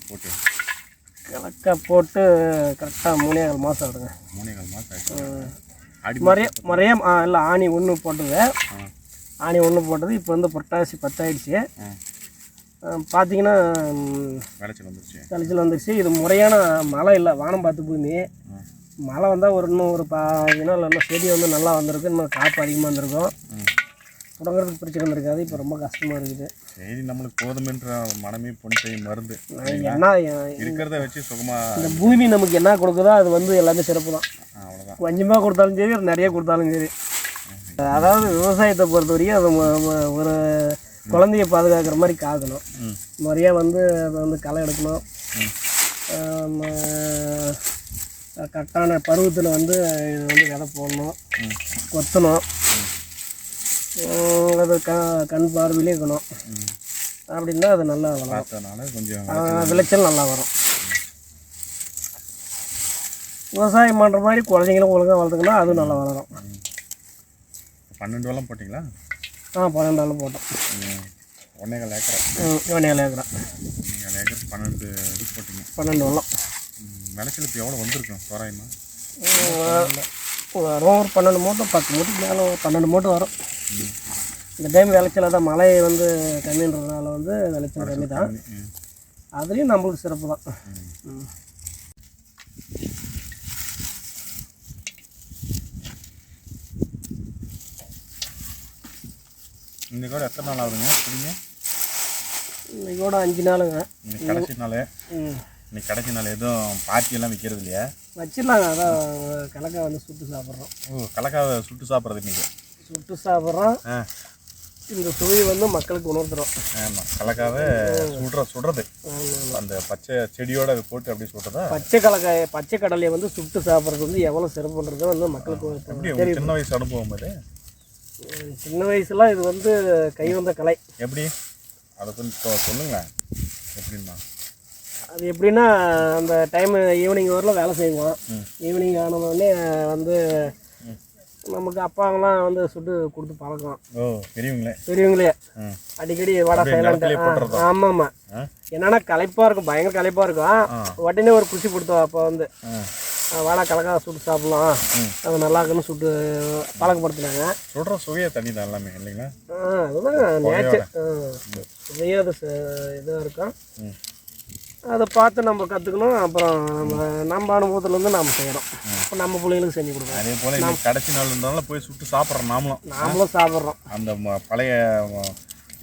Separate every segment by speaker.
Speaker 1: போட்டு
Speaker 2: கலக்கா போட்டு கரெக்டாக 3.25 மாதம் ஆகுதுங்க.
Speaker 1: 3.25 மாதம்
Speaker 2: முறையே இல்லை ஆணி 1 போட்டது. ஆணி 1 போட்டது. இப்போ வந்து புரட்டாசி 10 ஆயிடுச்சு. பார்த்தீங்கன்னா விளைச்சல் வந்துருச்சு. இது முறையான மழை இல்லை, வானம் பார்த்து பூமி. மழை வந்தால் இன்னும் ஒரு 15 நாள் இன்னும் செடி வந்து நல்லா வந்திருக்கு. இன்னும் காப்பு அதிகமாக வந்திருக்கும். புடங்கிறதுக்கு பிரச்சனை இருக்காது. இப்போ ரொம்ப கஷ்டமாக இருக்குது.
Speaker 1: சரி, நம்மளுக்கு போதுமென்ற மனமே பொன் செய்யும் மருந்து.
Speaker 2: என்ன
Speaker 1: இருக்கிறத வச்சு சுகமாக
Speaker 2: இந்த பூமி நமக்கு என்ன கொடுக்குதோ அது வந்து எல்லாமே சிறப்பு தான்.
Speaker 1: அவ்வளோதான்.
Speaker 2: கொஞ்சமாக கொடுத்தாலும் சரி, நிறைய கொடுத்தாலும் சரி. அதாவது விவசாயத்தை பொறுத்த வரைக்கும் அது ஒரு குழந்தைய பாதுகாக்கிற மாதிரி காக்கணும். முறையாக வந்து அதை வந்து களை எடுக்கணும். கரெக்டான பருவத்தில் வந்து இது வந்து விதை போடணும், கொத்தணும். அது கண் பார்வையிலே இருக்கணும். அப்படின்னா அது நல்லா வளரும்,
Speaker 1: கொஞ்சம்
Speaker 2: விளைச்சல் நல்லா வரும். விவசாயம் பண்ணுற மாதிரி குழந்தைங்களும் ஒழுங்காக வளர்த்துக்கணும், அதுவும் நல்லா வளரும்.
Speaker 1: 12 வளம் போட்டிங்களா?
Speaker 2: 12 வளம் போட்டோம்.
Speaker 1: 1.25 ஏக்கரா?
Speaker 2: 1.25 ஏக்கரா.
Speaker 1: 1.25 ஏக்கர் 12 இது போட்டிங்க.
Speaker 2: 12 வளம்.
Speaker 1: விளைச்சல் இப்போ எவ்வளோ வந்திருக்கும் தோராயமாக?
Speaker 2: வரும் ஒரு 12 மூட்டை, 10 மூட்டைக்கு மேலே 12 மூட்டை வரும். இந்த டைம் விளைச்சல் தான், மழை வந்து கம்மின்றதுனால வந்து விளைச்சல் கம்மி தான். அதுலேயும் நம்மளுக்கு சிறப்பு தான்.
Speaker 1: இன்னைக்கு கூட எத்தனை நாள் ஆகுதுங்க பிடிங்க?
Speaker 2: இன்னைக்கு கூட 5 நாளுங்க.
Speaker 1: இன்னைக்கு கடைசி நாள். இன்னைக்கு கடைசி நாள் எதுவும் பார்ட்டியெல்லாம் விற்கிறது இல்லையா?
Speaker 2: வச்சிடலாங்க. அதான் கலக்காய் வந்து சுட்டு சாப்பிட்றோம்.
Speaker 1: ஓ, கலக்காவை சுட்டு சாப்பிட்றது இன்றைக்கி?
Speaker 2: சுட்டு சாப்பிட்றோம். இந்த சுவையை வந்து மக்களுக்கு உணர்த்துறோம்.
Speaker 1: ஆமாம், கலக்காவை சுடுறது அந்த பச்சை செடியோட அதை போட்டு அப்படியே சுடுறதா?
Speaker 2: பச்சை கடலையை வந்து சுட்டு சாப்பிட்றது வந்து எவ்வளோ சிறப்புன்றது வந்து மக்களுக்கு
Speaker 1: சின்ன வயசு அனுபவம் அது.
Speaker 2: சின்ன வயசுலாம் இது வந்து கை வந்த கலை.
Speaker 1: எப்படி அதை கொஞ்சம் சொல்லுங்களேன். எப்படின்னா
Speaker 2: அது எப்படின்னா, அந்த டைம் ஈவினிங் வரலாம் வேலை செய்வோம். ஈவினிங் ஆனதுடனே வந்து நமக்கு அப்பாங்கெல்லாம் வந்து சுட்டு கொடுத்து பழக்கம். பெரியவங்களே அடிக்கடி வாடா சைலண்ட். ஆமாம். என்னன்னா களைப்பாக இருக்கும், பயங்கர களைப்பாக இருக்கும். உடனே ஒரு குச்சி கொடுத்தோம். அப்போ வந்து வாடா கலக்காய் சுட்டு சாப்பிடலாம், அது நல்லா இருக்குன்னு சுட்டு பழக்கப்படுத்தினாங்க.
Speaker 1: சுடுற சுவையே தண்ணி தான் எல்லாமே இல்லைங்களா?
Speaker 2: அதுதான் நேச்சர் சுவையே அது இதாக இருக்கும். அதை பார்த்து நம்ம கற்றுக்கணும். அப்புறம் நம்ம அனுபவத்துலேருந்து நாம் செய்கிறோம். இப்போ நம்ம பிள்ளைங்களுக்கு செஞ்சு கொடுக்கணும்.
Speaker 1: அதே போல் நம்ம கடைசி நாள் இருந்தாலும் போய் சுட்டு சாப்பிட்றோம்.
Speaker 2: நாமளும் சாப்பிட்றோம்.
Speaker 1: அந்த பழைய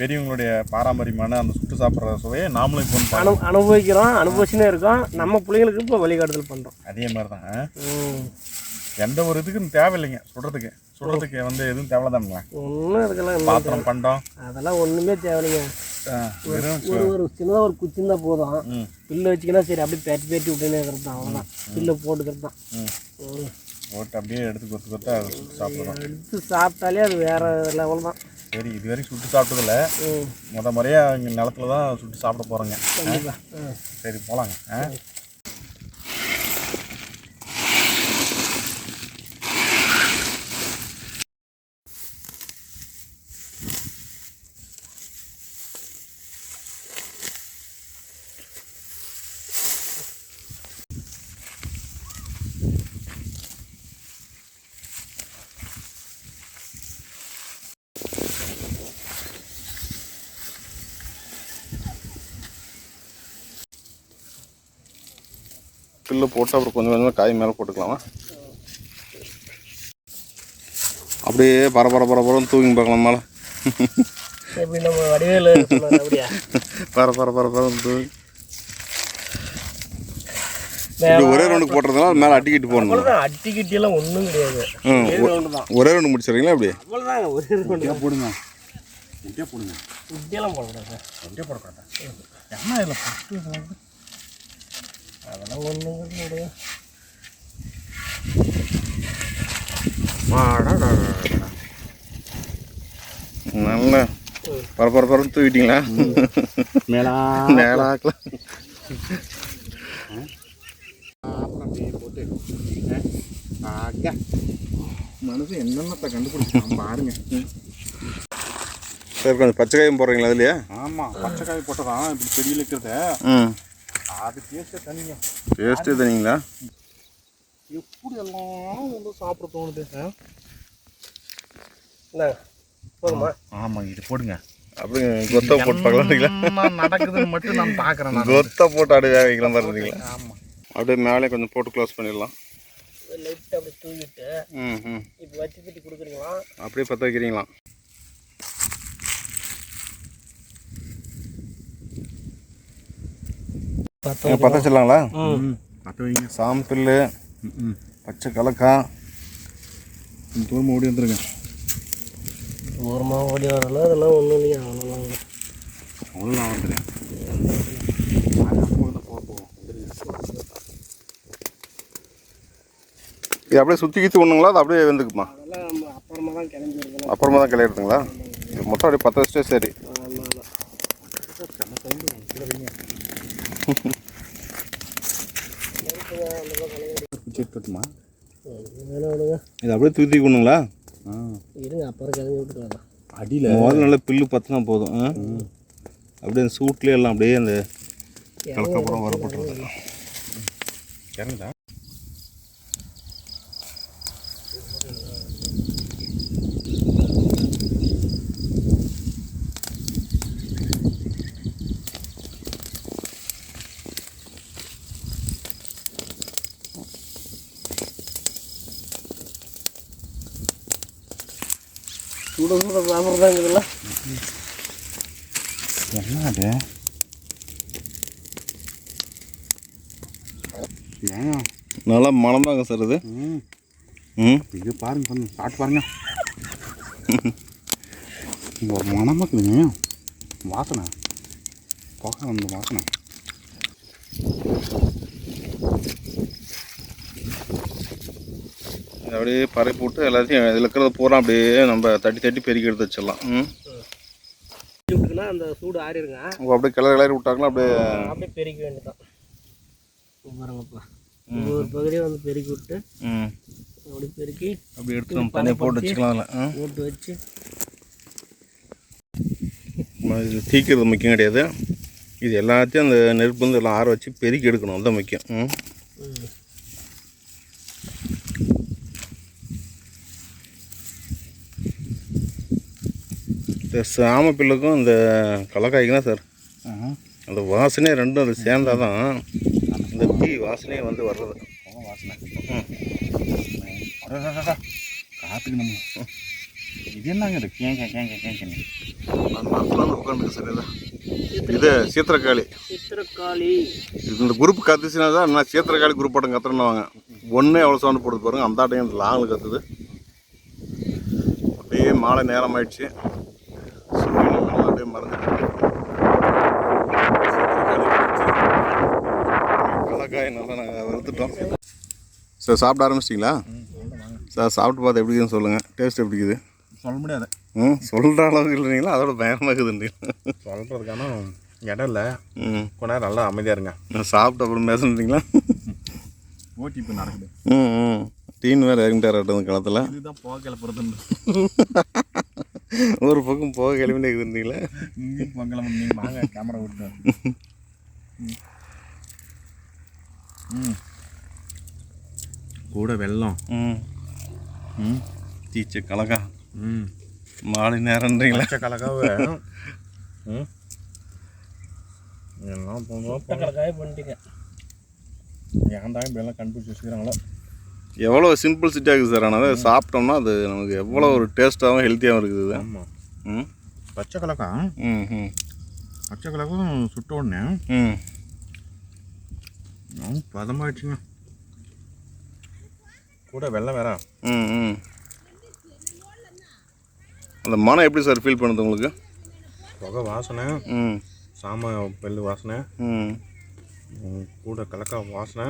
Speaker 1: பெரியவங்களுடைய பாரம்பரியமான அந்த சுட்டு சாப்பிட்ற சுவையை நாமளும் இப்போ
Speaker 2: அனுபவிக்கிறோம், அனுபவிச்சுன்னே இருக்கோம். நம்ம பிள்ளைங்களுக்கு இப்போ வழிகாட்டுதல் பண்ணுறோம்.
Speaker 1: அதே மாதிரி தான். எந்த ஒரு இதுக்கும் தேவையில்லைங்க சுடுறதுக்கு வந்து எதுவும் தேவைதானுங்களா?
Speaker 2: ஒன்றும் இருக்கலாம்.
Speaker 1: பாத்திரம் பண்டம் அதெல்லாம்
Speaker 2: ஒன்றுமே தேவையில்லைங்க. ஒரு சின்னதாக ஒரு குச்சி தான் போதும். பில்லு வச்சுக்கினா சரி, அப்படியே பேட்டி விட்டுனே இருக்கிறது தான். அவ்வளோதான், பில்லு போட்டுக்கிறது தான்.
Speaker 1: போட்டு அப்படியே எடுத்து கொத்து அதை சுட்டு சாப்பிட்றோம்.
Speaker 2: எடுத்து சாப்பிட்டாலே அது வேற லெவல் தான்.
Speaker 1: சரி, இது வரைக்கும் சுட்டு சாப்பிட்டதில்ல, முறையாக இங்கே நிலத்துல தான் சுட்டு சாப்பிட போகிறோங்க. சரி, போகலாங்க. புல்லு போட்டு அப்புறம் கொஞ்சம் கொஞ்சமாக காய் மேலே போட்டுக்கலாமா? அப்படியே பரபரன்னு தூங்கி பார்க்கலாம் மேலே. பரபரன்னு தூங்கி ஒரே ரவுண்டுக்கு போட்டுறதுனால மேலே அட்டிக்கிட்டு போடணும்.
Speaker 2: அட்டிக்கிட்டியெல்லாம் ஒன்றும் கிடையாது.
Speaker 1: ஒரே ரவுண்டு முடிச்சிடுறீங்களா? அப்படி
Speaker 2: அவ்வளோதாங்க. ஒரே ரவுண்டு
Speaker 1: போடுங்க.
Speaker 2: முட்டியெல்லாம் போடக்கூடாது.
Speaker 1: என்ன இதில் பட்டு
Speaker 2: அதெல்லாம் ஒன்றும் கிடையாது.
Speaker 1: நல்ல பரபரன்னு தூக்கிட்டீங்களா? மேலாக்கலாம் மனசு என்னென்னத்தை கண்டுபிடிச்சி பாருங்க. சரி, கொஞ்சம் பச்சைக்காயும் போடுறீங்களா அதுலையே? ஆமாம், பச்சைக்காய் போட்டதான் இப்படி செடியில் இருக்கிறத அது டேஸ்ட்டே தனிங்க.
Speaker 3: டேஸ்ட்டே தனிங்களா?
Speaker 1: எப்படி எல்லாம் வந்து சாப்பிட தோணுது?
Speaker 2: என்ன போதுமா?
Speaker 1: ஆமாங்க, இது போடுங்க.
Speaker 3: அப்படியே கொத்தா போட்டு பார்க்கலாம்.
Speaker 1: நடக்குதுன்னு மட்டும் நான் பார்க்குறேன்.
Speaker 3: கொத்தா போட்டு அப்படியே வேக வைக்கிற மாதிரி இருந்தீங்களா?
Speaker 1: ஆமாம்.
Speaker 3: அப்படியே மேலே கொஞ்சம் போட்டு க்ளோஸ் பண்ணிடலாம்.
Speaker 2: லைட்டாக அப்படி தூவிட்டு இப்போ வச்சு கட்டி கொடுக்குறீங்களா?
Speaker 3: அப்படியே பற்ற வைக்கிறீங்களா? பற்ற வச்சிடலாங்களா?
Speaker 1: பற்ற வைங்க.
Speaker 3: சாம்பிள், பச்சை கலக்காய்
Speaker 1: தூரமாக ஓடி வந்துருங்க.
Speaker 2: ஓரமாக ஓடி வரல, அதெல்லாம் ஒன்றும் இல்லையா? அவ்வளோதான்
Speaker 1: அவ்வளோதான் வந்துடுறேன்.
Speaker 3: இது அப்படியே சுற்றி கீச்சு ஒன்றுங்களா? அது அப்படியே வெந்துக்குமா?
Speaker 2: அதெல்லாம் நம்ம அப்புறமா தான் கிளம்பி வருதுங்களா?
Speaker 3: அப்புறமா தான் கிளையிடுதுங்களா? இது மொத்தம் அப்படியே பற்ற வச்சுட்டே சரி.
Speaker 1: கட்டுமா?
Speaker 3: இது அப்படியே தூத்திக்கணுங்களா?
Speaker 2: இருங்க, அப்புறம் கிளம்பி விட்டுட்டு வரலாம்.
Speaker 1: அடியில்
Speaker 3: முதல்ல நல்லா பில்லு பற்றினா போதும். அப்படியே அந்த சூட்லேயே எல்லாம் அப்படியே அந்த கலக்கப்புறம் வரப்பட்டுருது.
Speaker 1: இறங்குதா?
Speaker 2: சுட சுட சாப்பிட்றதாங்குதுல்ல.
Speaker 1: என்ன அது? ஏன்
Speaker 3: நல்லா மணமாங்க சார் இது.
Speaker 1: இது பாருங்க, கொஞ்சம் சாப்பிட்டு பாருங்க. ஒரு மணமாக இருக்குதுங்க. வாசனை புகை வந்து வாசனை.
Speaker 3: அப்படியே பரப்பி விட்டு எல்லாத்தையும் இதில் இருக்கிறத பூரா அப்படியே நம்ம தட்டி தட்டி பெருக்கி எடுத்து வச்சிடலாம்.
Speaker 2: விட்டுக்குன்னா அந்த சூடு ஆறிடுங்க.
Speaker 3: அப்படியே கிளறி விட்டாங்களா?
Speaker 2: அப்படியே பெருக்கி வேண்டியதான். பாருங்கப்பா, ஒவ்வொரு பகுதியும் வந்து பெருக்கி விட்டு அப்படி பெருக்கி
Speaker 3: அப்படி எடுத்து நம்ம தனியாக போட்டு வச்சுக்கலாம். அதில்
Speaker 2: போட்டு வச்சு
Speaker 3: இது தீக்கிறது முக்கியம் கிடையாது. இது எல்லாத்தையும் அந்த நெருப்பு வந்து எல்லாம் ஆற வச்சு பெருக்கி எடுக்கணும், அதுதான் முக்கியம். இந்த சாமப்பில்லுக்கும் இந்த கலக்காய்க்கு தான் சார் அந்த வாசனையே ரெண்டும் அது சேர்ந்தால் தான் அந்த தீ வாசனையே வந்து வர்றது.
Speaker 1: வாசனை காற்றுக்கு நம்ம இது என்னங்க இது? கேங்க கேங்க கேங்க
Speaker 3: அந்த மரத்தில் வந்து உட்காந்துருக்கு சார். இது சீத்திரக்காளி.
Speaker 2: சித்திரக்காளி
Speaker 3: இந்த குரூப் கத்துச்சுன்னா தான் நான் சீத்திரக்காளி குரூப் ஆட்டம் கத்துறேன்னுவாங்க. ஒன்றே எவ்வளோ சவுண்டு போடுது பாருங்க. அந்த ஆட்டையும் அந்த லாங்கில் கத்துது. அப்படியே மாலை நேரம் ஆயிடுச்சு. சூரியன் அப்படியே மறந்துட்டு கலக்காய் நல்லா நாங்கள் வறுத்துட்டோம் சார். சாப்பிட ஆரம்பிச்சிட்டிங்களா சார்? சாப்பிட்டு பார்த்து எப்படி இருக்குதுன்னு சொல்லுங்கள். டேஸ்ட் எப்படி இருக்குது?
Speaker 1: சொல்ல முடியாது.
Speaker 3: சொல்கிற அளவுக்கு இல்லைங்களா? அதோட பயமாக இருக்குதுன்றீங்களா?
Speaker 1: சொல்கிறதுக்கான இடம் இல்லை. கொஞ்ச நேரம் நல்லா அமைதியாக இருங்க.
Speaker 3: சாப்பிட்ட அப்புறம் பேசுறீங்களா?
Speaker 1: ஓடிபி நடக்குது.
Speaker 3: டீன் வேறு இறங்கிட்டார் அந்த காலத்தில்.
Speaker 1: இதுதான் போக கிளப்புறதுன்னு
Speaker 3: ஒரு பக்கம் போக கிளம்பினே இருக்குதுன்றீங்களா?
Speaker 1: இங்கேயும் போக கிளம்பு. நீங்கள் வாங்க, கேமரா விட்டு. கூட வெல்லம்.
Speaker 3: தீச்ச கலக்கா. மாலை நேரம்ன்றீங்களா?
Speaker 1: கலக்காவை என்ன பண்ணுறோம்?
Speaker 2: கலக்காய் பண்ணிட்டீங்க.
Speaker 1: ஏன் தான் இப்படியெல்லாம் கண்டுபிடிச்சி வச்சுக்கிறாங்களோ.
Speaker 3: எவ்வளோ சிம்பிள் சிட்டாக இருக்குது சார். ஆனால் அதை சாப்பிட்டோம்னா அது நமக்கு எவ்வளோ ஒரு டேஸ்ட்டாகவும் ஹெல்த்தியாகவும் இருக்குது.
Speaker 1: ஆமாம். பச்சை கலக்கா. பச்சை கலக்கும் சுட்ட உடனே பதமாகிடுச்சுங்க. கூட வெள்ளம் வேற.
Speaker 3: அந்த மனம் எப்படி சார் ஃபீல் பண்ணுது உங்களுக்கு?
Speaker 1: புகை வாசனை, சாம பெல்லு வாசனை, கூட கலக்கா வாசனை,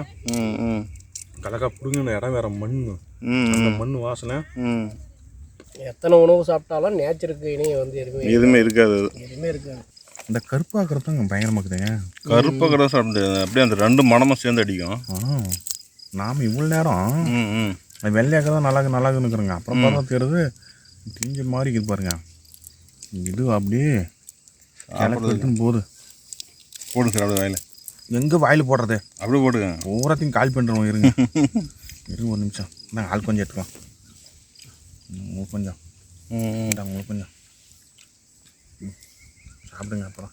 Speaker 1: கலக்கா பிடுங்கின இடம் வேற மண், அந்த மண் வாசனை.
Speaker 2: எத்தனை உணவு சாப்பிட்டாலும் நேச்சருக்கு இனி வந்து
Speaker 3: எதுவுமே இருக்காது.
Speaker 2: எதுவுமே இருக்காது.
Speaker 1: இந்த கருப்பாக்குறதுங்க பயங்கரமாக இருக்குதுங்க.
Speaker 3: கருப்பாக்குறத சாப்பிட்டு அப்படியே அந்த ரெண்டு மனமும் சேர்ந்து அடிக்கும்.
Speaker 1: நாம் இவ்வளோ நேரம் வெள்ளையாக தான் நல்லா இருக்குதுங்க. அப்புறம் பார்த்தா தெரியுது தீஞ்ச மாதிரி இருக்குது பாருங்க. இது அப்படியே போகுது.
Speaker 3: போடு சார் அப்படியே வாயில்.
Speaker 1: எங்கே வாயில் போடுறது?
Speaker 3: அப்படி போட்டுங்க.
Speaker 1: பூராத்தையும் கால் பண்ணுறோம். இருங்க இருங்க ஒரு நிமிஷம். நான் ஆள் கொஞ்சம் எடுத்துக்கலாம். உங்களுக்கு கொஞ்சம் உங்களுக்கு கொஞ்சம் சாப்பிடுங்க அப்புறம்.